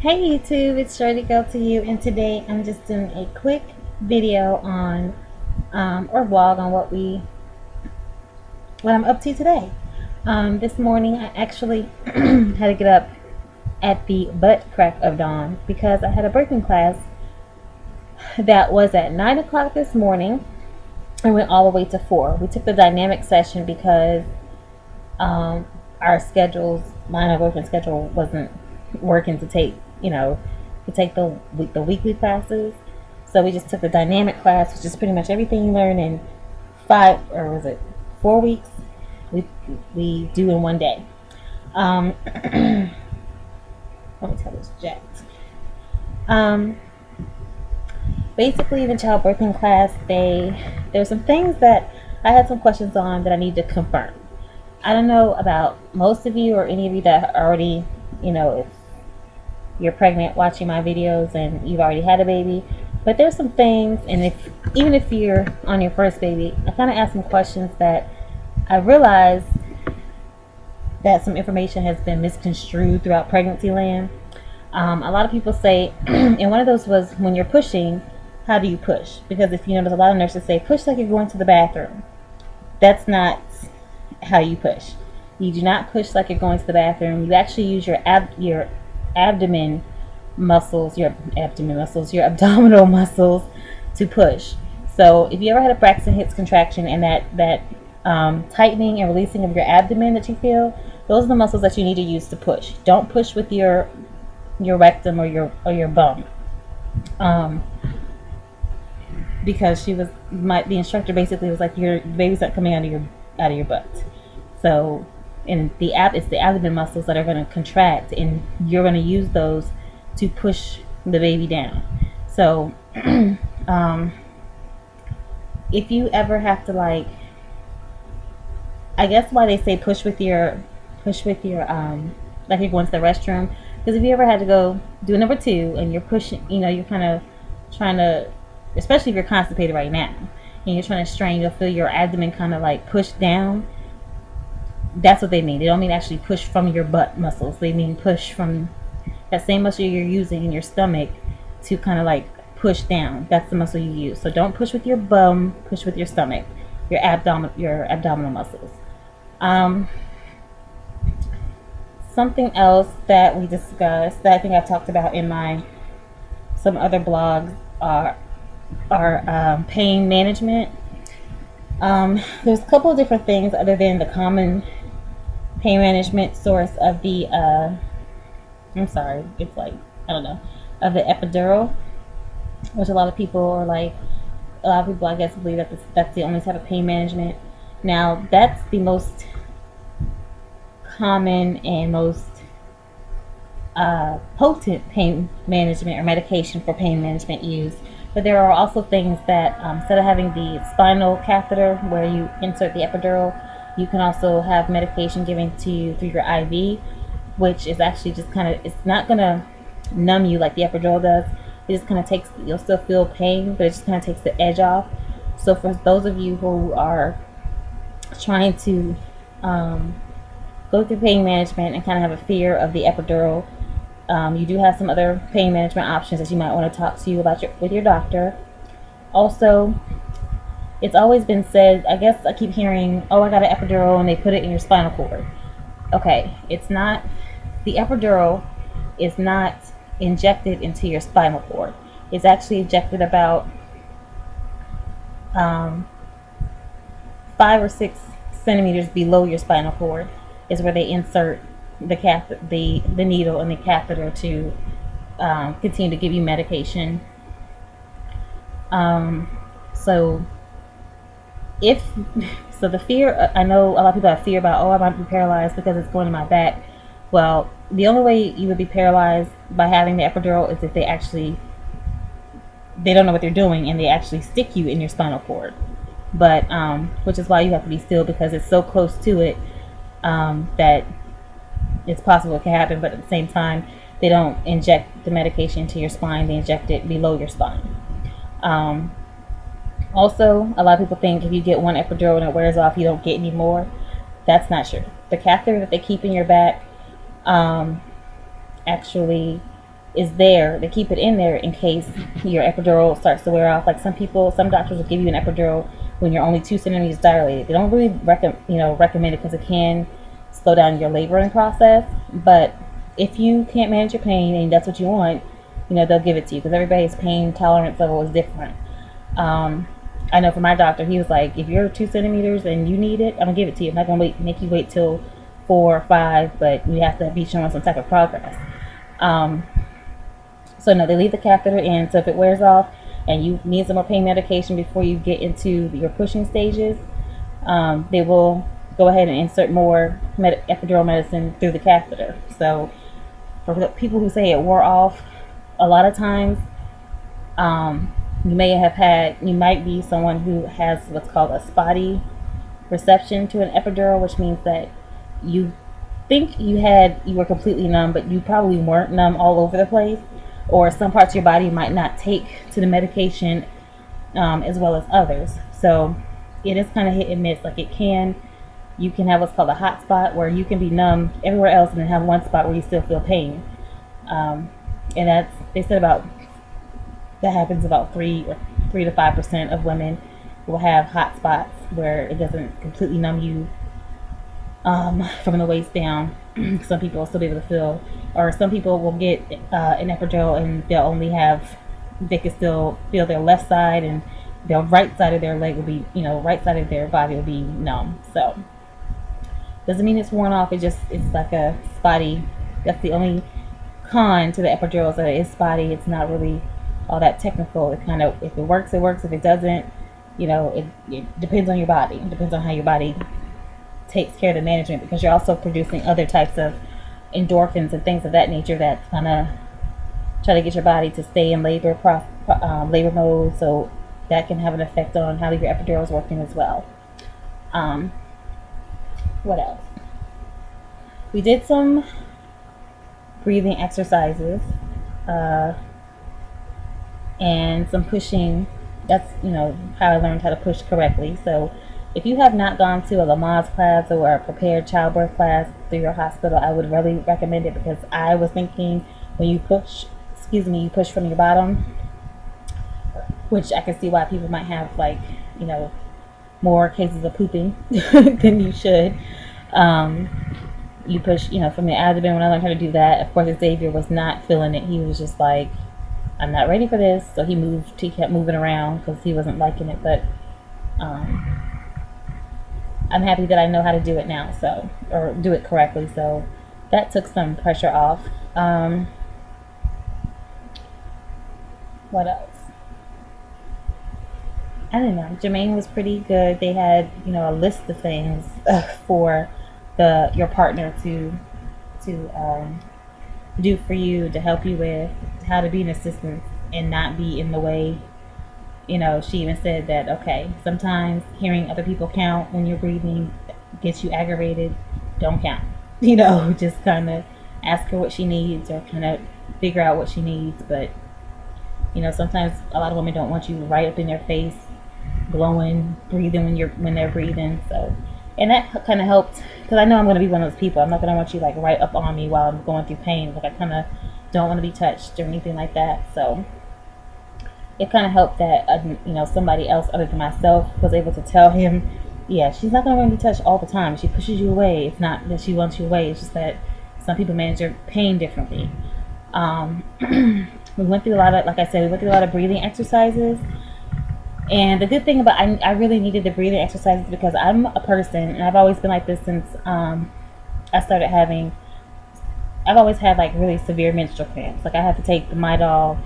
Hey YouTube, it's Shirley Girl to you, and today I'm just doing a quick video on or vlog on what I'm up to today. This morning I actually had to get up at the butt crack of dawn because I had a birthing class that was at 9 o'clock this morning and went all the way to 4. We took the dynamic session because our schedules, mine and my boyfriend's schedule wasn't working to take, the weekly classes. So we just took the dynamic class, which is pretty much everything you learn in 4 weeks. We do in one day. Let me tell this jacked. Basically, the childbirthing class, there's some things that I had some questions on that I need to confirm. I don't know about most of you or any of you that already, if you're pregnant watching my videos and you've already had a baby, but there's some things, and even if you're on your first baby, I kind of asked some questions that I realized that some information has been misconstrued throughout pregnancy land. A lot of people say, and one of those was when you're pushing, how do you push? Because if you notice, a lot of nurses say push like you're going to the bathroom. That's not how you push. You do not push like you're going to the bathroom. You actually use your abdomen muscles, your abdominal muscles to push. So if you ever had a Braxton Hicks contraction and that tightening and releasing of your abdomen that you feel, those are the muscles that you need to use to push. Don't push with your rectum or your bum. Because the instructor basically was like, your baby's not coming out of your butt. So, and it's the abdomen muscles that are going to contract, and you're going to use those to push the baby down. So, if you ever have to, I guess why they say push with your like you're going to the restroom, because if you ever had to go do number 2 and you're pushing, you're kind of trying to, especially if you're constipated right now and you're trying to strain, you'll feel your abdomen kind of like push down. That's what they mean. They don't mean actually push from your butt muscles. They mean push from that same muscle you're using in your stomach to kind of like push down. That's the muscle you use. So don't push with your bum, push with your stomach, your abdominal muscles. Something else that we discussed that I think I've talked about in some other blogs are pain management. There's a couple of different things other than the common pain management source of the of the epidural, which a lot of people I guess believe that that's the only type of pain management. Now that's the most common and most potent pain management or medication for pain management used. But there are also things that instead of having the spinal catheter where you insert the epidural, you can also have medication given to you through your IV, which is actually just it's not going to numb you like the epidural does. It just kind of you'll still feel pain, but it just kind of takes the edge off. So for those of you who are trying to go through pain management and kind of have a fear of the epidural, you do have some other pain management options that you might want to talk to you about with your doctor. Also, it's always been said, I guess I keep hearing, oh, I got an epidural and they put it in your spinal cord. Okay, it's not. The epidural is not injected into your spinal cord. It's actually injected about 5 or 6 centimeters below your spinal cord is where they insert the needle and the catheter to continue to give you medication. The fear, I know a lot of people have fear about, I might be paralyzed because it's going to my back. Well, the only way you would be paralyzed by having the epidural is if they don't know what they're doing and they actually stick you in your spinal cord. But which is why you have to be still, because it's so close to it that it's possible it can happen. But at the same time, they don't inject the medication into your spine. They inject it below your spine. Also, a lot of people think if you get one epidural and it wears off, you don't get any more. That's not true. The catheter that they keep in your back actually is there. They keep it in there in case your epidural starts to wear off. Like some doctors will give you an epidural when you're only 2 centimeters dilated. They don't really recommend it because it can slow down your laboring process. But if you can't manage your pain and that's what you want, they'll give it to you because everybody's pain tolerance level is different. I know for my doctor, he was like, if you're 2 centimeters and you need it, I'm gonna give it to you. I'm not gonna make you wait till 4 or 5, but you have to be showing some type of progress. So no, they leave the catheter in. So if it wears off and you need some more pain medication before you get into your pushing stages, they will go ahead and insert more epidural medicine through the catheter. So for the people who say it wore off, a lot of times, you might be someone who has what's called a spotty reception to an epidural, which means that you think you were completely numb, but you probably weren't numb all over the place, or some parts of your body might not take to the medication as well as others. So it is kind of hit and miss. Like you can have what's called a hot spot where you can be numb everywhere else and then have one spot where you still feel pain. And they said that happens about 3 to 5% of women will have hot spots where it doesn't completely numb you from the waist down. Some people will still be able to feel, or some people will get an epidural and they can still feel their left side, and the right side of their leg will be, right side of their body will be numb. So doesn't mean it's worn off. It's like a spotty. That's the only con to the epidural, is that it is spotty. It's not really all that technical. It kind of, if it works, it works. If it doesn't, it depends on your body. It depends on how your body takes care of the management, because you're also producing other types of endorphins and things of that nature that kind of try to get your body to stay in labor mode. So that can have an effect on how your epidural is working as well. What else? We did some breathing exercises and some pushing. That's how I learned how to push correctly. So if you have not gone to a Lamaze class or a prepared childbirth class through your hospital, I would really recommend it, because I was thinking when you push from your bottom, which I can see why people might have more cases of pooping than you should. You push, from the abdomen. When I learned how to do that, of course, Xavier was not feeling it. He was just like, I'm not ready for this. So he kept moving around because he wasn't liking it. But I'm happy that I know how to do it now, or do it correctly. So that took some pressure off. What else? I don't know. Jermaine was pretty good. They had, a list of things for your partner to do for you, to help you with how to be an assistant and not be in the way. She even said that, okay, sometimes hearing other people count when you're breathing gets you aggravated. Don't count. Just kind of ask her what she needs, or kind of figure out what she needs. But, sometimes a lot of women don't want you right up in their face, blowing, breathing when they're breathing. So, and that kind of helped, because I know I'm going to be one of those people. I'm not going to want you right up on me while I'm going through pain. I kind of don't want to be touched or anything like that. So it kind of helped that somebody else other than myself was able to tell him, yeah, she's not going to want to be touched all the time. She pushes you away. It's not that she wants you away. It's just that some people manage their pain differently. We went through a lot of breathing exercises. And the good thing about, I really needed the breathing exercises because I'm a person, and I've always been like this since I've always had really severe menstrual cramps. I have to take the Midol,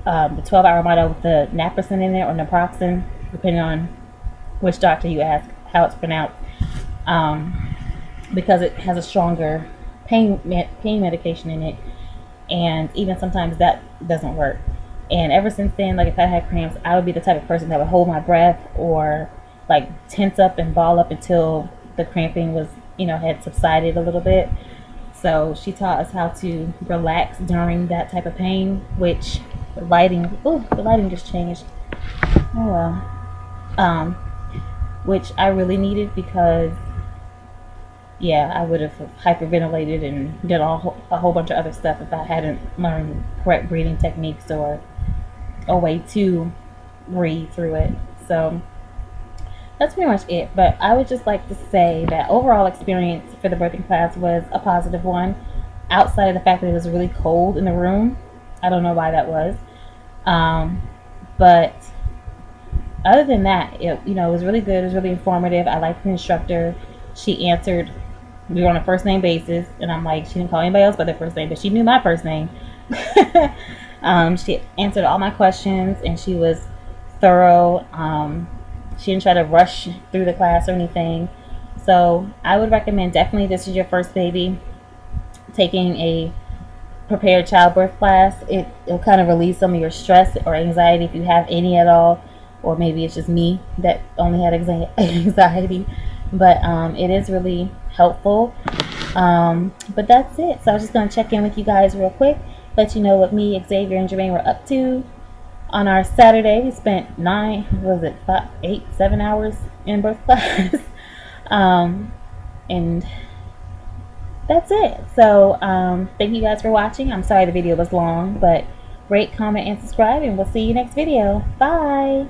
the 12-hour Midol with the naproxen in there, or naproxen, depending on which doctor you ask how it's pronounced, because it has a stronger pain medication in it, and even sometimes that doesn't work. And ever since then, if I had cramps, I would be the type of person that would hold my breath or tense up and ball up until the cramping was, had subsided a little bit. So she taught us how to relax during that type of pain, which the lighting just changed. Oh well. Which I really needed, because yeah, I would have hyperventilated and did a whole bunch of other stuff if I hadn't learned correct breathing techniques or a way to breathe through it. So that's pretty much it. But I would just like to say that overall experience for the birthing class was a positive one. Outside of the fact that it was really cold in the room, I don't know why that was. But other than that, it was really good. It was really informative. I liked the instructor. She answered. We were on a first name basis, and I'm like, she didn't call anybody else by their first name, but she knew my first name. She answered all my questions, and she was thorough. She didn't try to rush through the class or anything. So I would recommend, definitely, this is your first baby, taking a prepared childbirth class. It'll kind of release some of your stress or anxiety if you have any at all, or maybe it's just me that only had anxiety. But it is really helpful. But that's it. So I was just going to check in with you guys real quick, let you know what me, Xavier, and Jermaine were up to on our Saturday. We spent 7 hours in birth class. And that's it. So thank you guys for watching. I'm sorry the video was long, but rate, comment, and subscribe, and we'll see you next video. Bye.